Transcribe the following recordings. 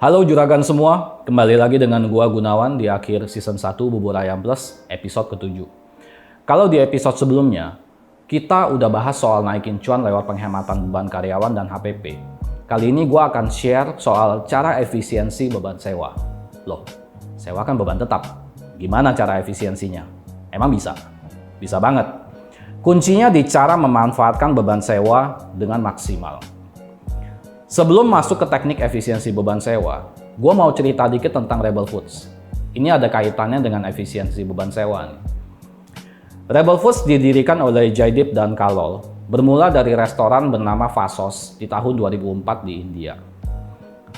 Halo juragan semua, kembali lagi dengan gua Gunawan di akhir season 1 Bubur Ayam Plus episode ke-7. Kalau di episode sebelumnya, kita udah bahas soal naikin cuan lewat penghematan beban karyawan dan HPP. Kali ini gua akan share soal cara efisiensi beban sewa. Loh, sewa kan beban tetap. Gimana cara efisiensinya? Emang bisa? Bisa banget. Kuncinya di cara memanfaatkan beban sewa dengan maksimal. Sebelum masuk ke teknik efisiensi beban sewa, gue mau cerita dikit tentang Rebel Foods. Ini ada kaitannya dengan efisiensi beban sewa nih. Rebel Foods didirikan oleh Jaideep dan Kallol, bermula dari restoran bernama Vasos di tahun 2004 di India.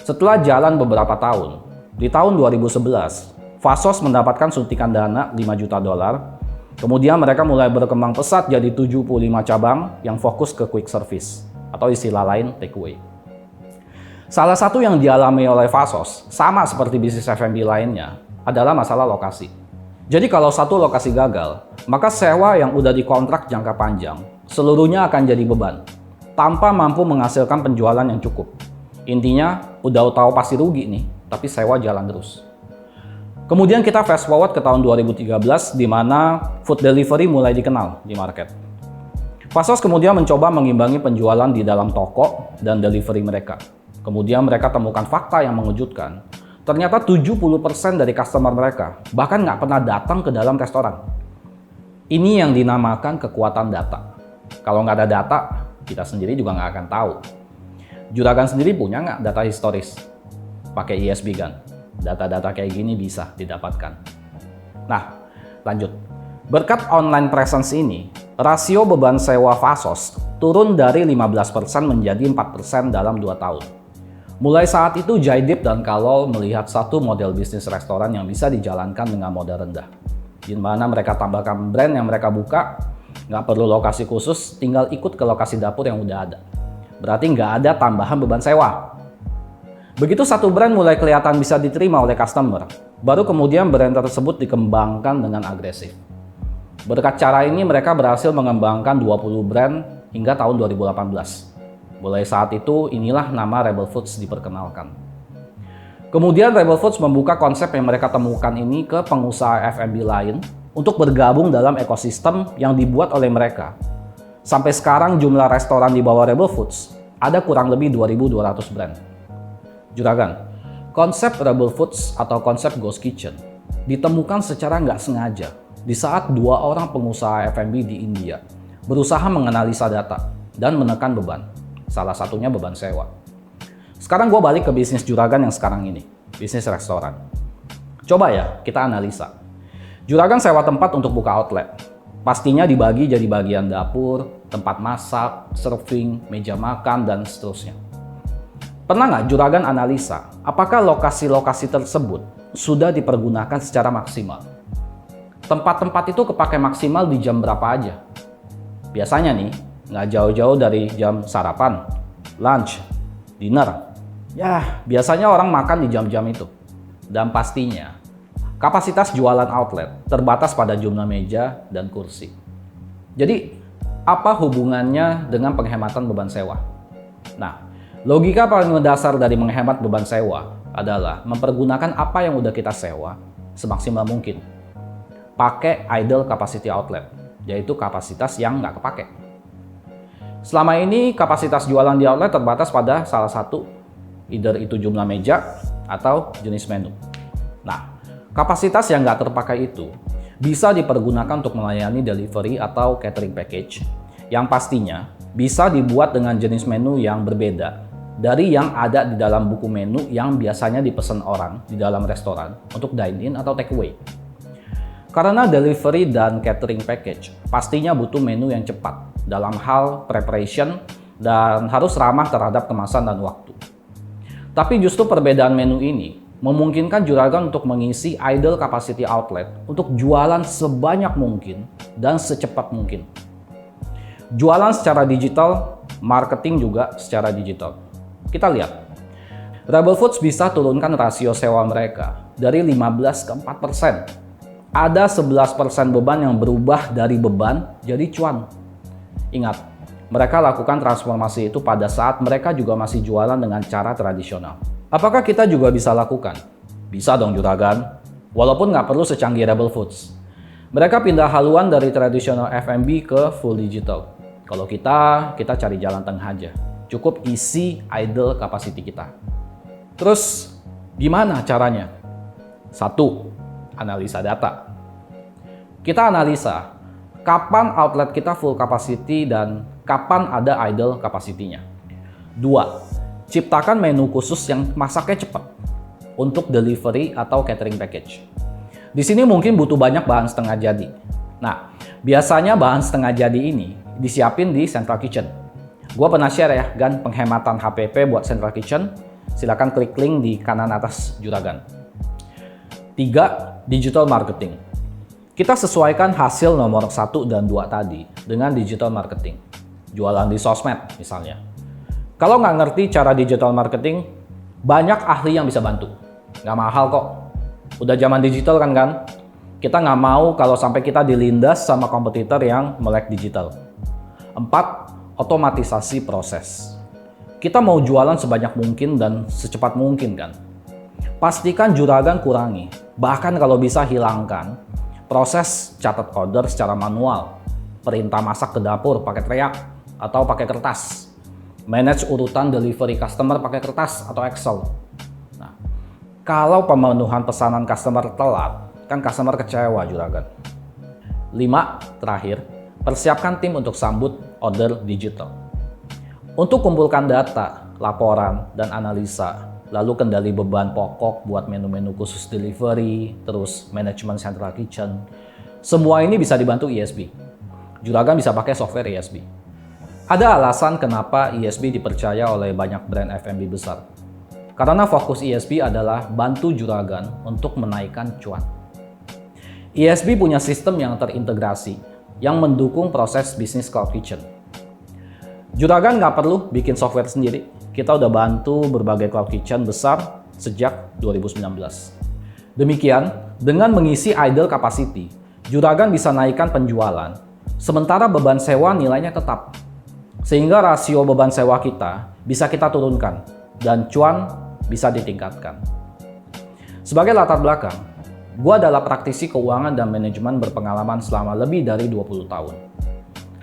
Setelah jalan beberapa tahun, di tahun 2011, Vasos mendapatkan suntikan dana $5 juta. Kemudian mereka mulai berkembang pesat jadi 75 cabang yang fokus ke quick service, atau istilah lain takeaway. Salah satu yang dialami oleh Vasos, sama seperti bisnis F&B lainnya, adalah masalah lokasi. Jadi kalau satu lokasi gagal, maka sewa yang udah dikontrak jangka panjang, seluruhnya akan jadi beban, tanpa mampu menghasilkan penjualan yang cukup. Intinya, udah tahu pasti rugi nih, tapi sewa jalan terus. Kemudian kita fast forward ke tahun 2013, di mana food delivery mulai dikenal di market. Vasos kemudian mencoba mengimbangi penjualan di dalam toko dan delivery mereka. Kemudian mereka temukan fakta yang mengejutkan. Ternyata 70% dari customer mereka bahkan nggak pernah datang ke dalam restoran. Ini yang dinamakan kekuatan data. Kalau nggak ada data, kita sendiri juga nggak akan tahu. Juragan sendiri punya nggak data historis? Pakai ESB kan? Data-data kayak gini bisa didapatkan. Nah, lanjut. Berkat online presence ini, rasio beban sewa Vasos turun dari 15% menjadi 4% dalam 2 tahun. Mulai saat itu, Jaideep dan Kallol melihat satu model bisnis restoran yang bisa dijalankan dengan modal rendah. Di mana mereka tambahkan brand yang mereka buka, nggak perlu lokasi khusus, tinggal ikut ke lokasi dapur yang udah ada. Berarti nggak ada tambahan beban sewa. Begitu satu brand mulai kelihatan bisa diterima oleh customer, baru kemudian brand tersebut dikembangkan dengan agresif. Berkat cara ini mereka berhasil mengembangkan 20 brand hingga tahun 2018. Mulai saat itu, inilah nama Rebel Foods diperkenalkan. Kemudian Rebel Foods membuka konsep yang mereka temukan ini ke pengusaha F&B lain untuk bergabung dalam ekosistem yang dibuat oleh mereka. Sampai sekarang jumlah restoran di bawah Rebel Foods ada kurang lebih 2.200 brand. Juragan, konsep Rebel Foods atau konsep Ghost Kitchen ditemukan secara nggak sengaja di saat 2 orang pengusaha F&B di India berusaha menganalisa data dan menekan beban. Salah satunya beban sewa. Sekarang gue balik ke bisnis juragan yang sekarang ini, bisnis restoran. Coba ya, kita analisa. Juragan sewa tempat untuk buka outlet. Pastinya dibagi jadi bagian dapur, tempat masak, serving, meja makan, dan seterusnya. Pernah nggak juragan analisa, apakah lokasi-lokasi tersebut sudah dipergunakan secara maksimal? Tempat-tempat itu kepake maksimal di jam berapa aja? Biasanya nih, nggak jauh-jauh dari jam sarapan, lunch, dinner. Ya, biasanya orang makan di jam-jam itu. Dan pastinya, kapasitas jualan outlet terbatas pada jumlah meja dan kursi. Jadi, apa hubungannya dengan penghematan beban sewa? Nah, logika paling mendasar dari menghemat beban sewa adalah mempergunakan apa yang udah kita sewa semaksimal mungkin. Pakai idle capacity outlet, yaitu kapasitas yang nggak kepake. Selama ini kapasitas jualan di outlet terbatas pada salah satu, either itu jumlah meja atau jenis menu. Nah, kapasitas yang nggak terpakai itu bisa dipergunakan untuk melayani delivery atau catering package yang pastinya bisa dibuat dengan jenis menu yang berbeda dari yang ada di dalam buku menu yang biasanya dipesan orang di dalam restoran untuk dine-in atau take-away. Karena delivery dan catering package pastinya butuh menu yang cepat dalam hal preparation dan harus ramah terhadap kemasan dan waktu. Tapi justru perbedaan menu ini memungkinkan juragan untuk mengisi idle capacity outlet untuk jualan sebanyak mungkin dan secepat mungkin. Jualan secara digital, marketing juga secara digital. Kita lihat, Rebel Foods bisa turunkan rasio sewa mereka dari 15 ke 4%. Ada 11% beban yang berubah dari beban jadi cuan. Ingat, mereka lakukan transformasi itu pada saat mereka juga masih jualan dengan cara tradisional. Apakah kita juga bisa lakukan? Bisa dong juragan, walaupun nggak perlu secanggih Rebel Foods. Mereka pindah haluan dari tradisional F&B ke full digital. Kalau kita cari jalan tengah aja. Cukup isi idle capacity kita. Terus, gimana caranya? 1. Analisa data. Kita analisa kapan outlet kita full capacity dan kapan ada idle capacity-nya. 2. Ciptakan menu khusus yang masaknya cepat untuk delivery atau catering package. Di sini mungkin butuh banyak bahan setengah jadi. Nah, biasanya bahan setengah jadi ini disiapin di Central Kitchen. Gua pernah share ya, penghematan HPP buat Central Kitchen. Silakan klik link di kanan atas juragan. 3. Digital marketing. Kita sesuaikan hasil nomor 1 dan 2 tadi dengan digital marketing. Jualan di sosmed misalnya. Kalau nggak ngerti cara digital marketing, banyak ahli yang bisa bantu. Nggak mahal kok. Udah zaman digital kan? Kita nggak mau kalau sampai kita dilindas sama kompetitor yang melek digital. 4. Otomatisasi proses. Kita mau jualan sebanyak mungkin dan secepat mungkin kan? Pastikan juragan kurangi, bahkan kalau bisa hilangkan proses catat order secara manual, perintah masak ke dapur pakai teriak atau pakai kertas, manage urutan delivery customer pakai kertas atau Excel. Nah, kalau pemenuhan pesanan customer telat, kan customer kecewa juragan. 5. Terakhir, persiapkan tim untuk sambut order digital. Untuk kumpulkan data, laporan, dan analisa, lalu kendali beban pokok buat menu-menu khusus delivery, terus manajemen Central Kitchen, semua ini bisa dibantu ESB. Juragan bisa pakai software ESB. Ada alasan kenapa ESB dipercaya oleh banyak brand F&B besar. Karena fokus ESB adalah bantu juragan untuk menaikkan cuan. ESB punya sistem yang terintegrasi, yang mendukung proses bisnis cloud kitchen. Juragan nggak perlu bikin software sendiri. Kita udah bantu berbagai cloud kitchen besar sejak 2019. Demikian, dengan mengisi idle capacity, juragan bisa naikkan penjualan, sementara beban sewa nilainya tetap. Sehingga rasio beban sewa kita bisa kita turunkan, dan cuan bisa ditingkatkan. Sebagai latar belakang, gue adalah praktisi keuangan dan manajemen berpengalaman selama lebih dari 20 tahun.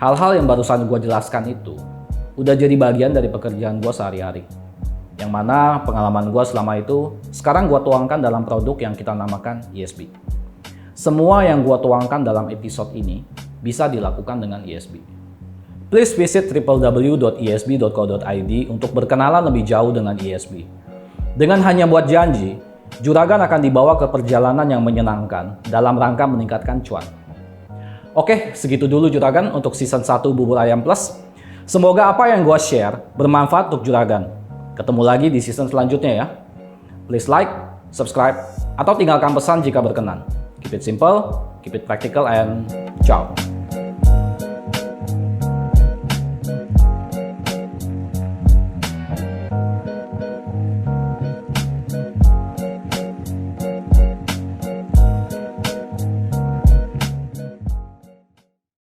Hal-hal yang barusan gue jelaskan itu udah jadi bagian dari pekerjaan gue sehari-hari. Yang mana pengalaman gue selama itu sekarang gue tuangkan dalam produk yang kita namakan ESB. Semua yang gue tuangkan dalam episode ini bisa dilakukan dengan ESB. Please visit www.esb.co.id untuk berkenalan lebih jauh dengan ESB. Dengan hanya buat janji, juragan akan dibawa ke perjalanan yang menyenangkan dalam rangka meningkatkan cuan. Oke, segitu dulu juragan untuk season 1 Bubur Ayam Plus. Semoga apa yang gue share bermanfaat untuk juragan. Ketemu lagi di season selanjutnya ya. Please like, subscribe, atau tinggalkan pesan jika berkenan. Keep it simple, keep it practical, and ciao.